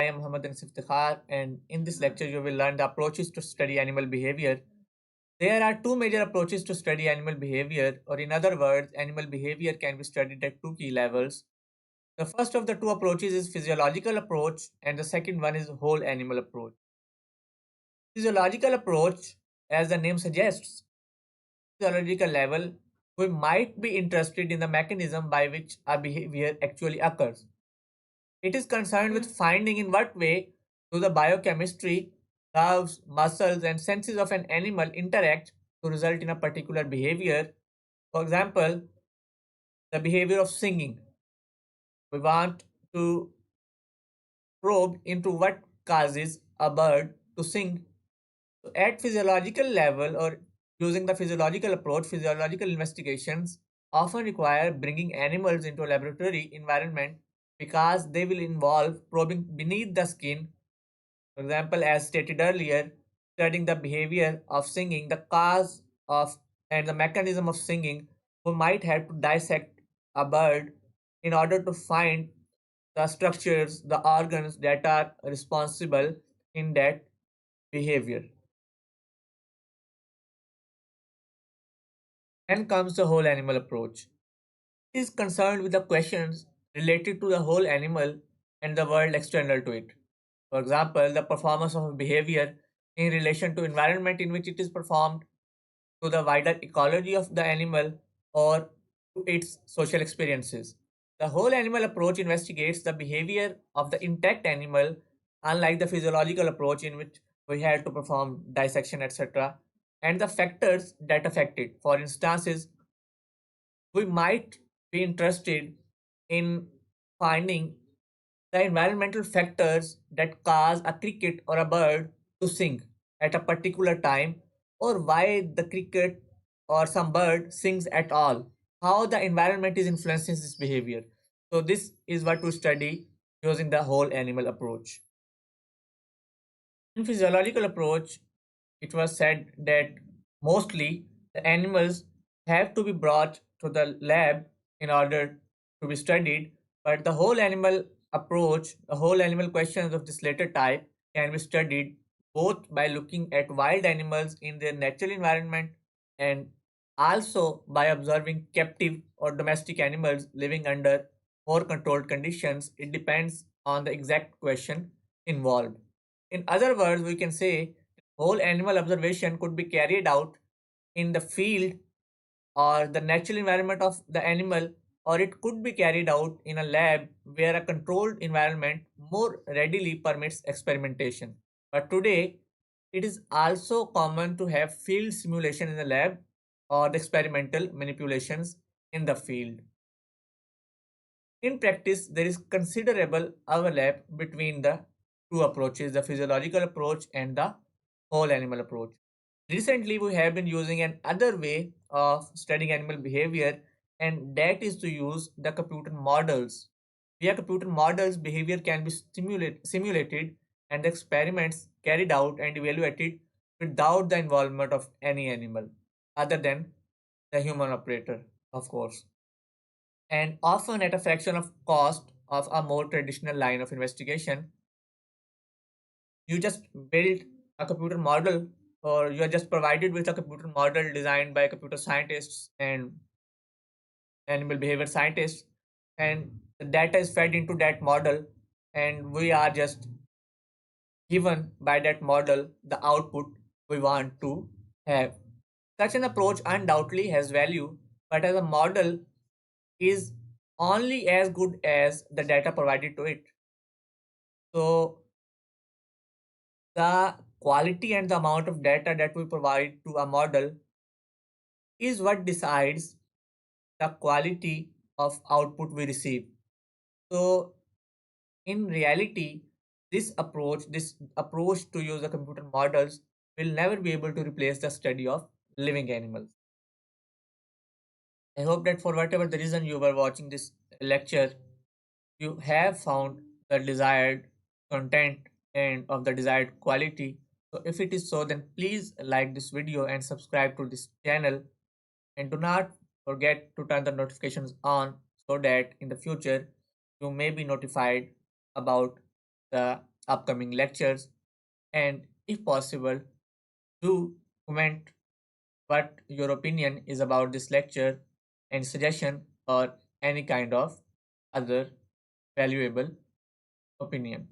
I am Muhammad Iftikhar, and in this lecture, you will learn the approaches to study animal behavior. There are two major approaches to study animal behavior, or in other words, animal behavior can be studied at two key levels. The first of the two approaches is physiological approach, and the second one is whole animal approach. Physiological approach, as the name suggests, physiological level, we might be interested in the mechanism by which our behavior actually occurs. It is concerned with finding in what way do the biochemistry, nerves, muscles, and senses of an animal interact to result in a particular behavior. For example, the behavior of singing. We want to probe into what causes a bird to sing. So at physiological level or using the physiological approach, physiological investigations often require bringing animals into a laboratory environment because they will involve probing beneath the skin. For example, as stated earlier, studying the behavior of singing, the cause of and the mechanism of singing, we might have to dissect a bird in order to find the structures, the organs that are responsible in that behavior. Then comes the whole animal approach. It is concerned with the questions related to the whole animal and the world external to it. For example, the performance of a behavior in relation to environment in which it is performed, to the wider ecology of the animal, or to its social experiences. The whole animal approach investigates the behavior of the intact animal, unlike the physiological approach in which we had to perform dissection, etc., and the factors that affect it. For instances, we might be interested in finding the environmental factors that cause a cricket or a bird to sing at a particular time, or why the cricket or some bird sings at all, how the environment is influencing this behavior. So this is what we study using the whole animal approach. In physiological approach, it was said that mostly the animals have to be brought to the lab in order to be studied, but the whole animal approach, the whole animal questions of this latter type can be studied both by looking at wild animals in their natural environment and also by observing captive or domestic animals living under more controlled conditions. It depends on the exact question involved. In other words, we can say whole animal observation could be carried out in the field or the natural environment of the animal, or it could be carried out in a lab where a controlled environment more readily permits experimentation. But today, it is also common to have field simulation in the lab or the experimental manipulations in the field. In practice, there is considerable overlap between the two approaches, the physiological approach and the whole animal approach. Recently, we have been using another way of studying animal behavior, and that is to use the computer models. Via computer models, behavior can be simulated and the experiments carried out and evaluated without the involvement of any animal other than the human operator, of course, and often at a fraction of cost of a more traditional line of investigation. You just build a computer model, or you are just provided with a computer model designed by computer scientists and animal behavior scientists, and the data is fed into that model, and we are just given by that model the output we want to have. Such an approach undoubtedly has value, but as a model is only as good as the data provided to it. So the quality and the amount of data that we provide to a model is what decides the quality of output we receive. So in reality, this approach to use the computer models will never be able to replace the study of living animals. I hope that for whatever the reason you were watching this lecture, you have found the desired content and of the desired quality. So if it is so, then please like this video and subscribe to this channel, and do not forget to turn the notifications on so that in the future you may be notified about the upcoming lectures, and if possible, do comment what your opinion is about this lecture and suggestion or any kind of other valuable opinion.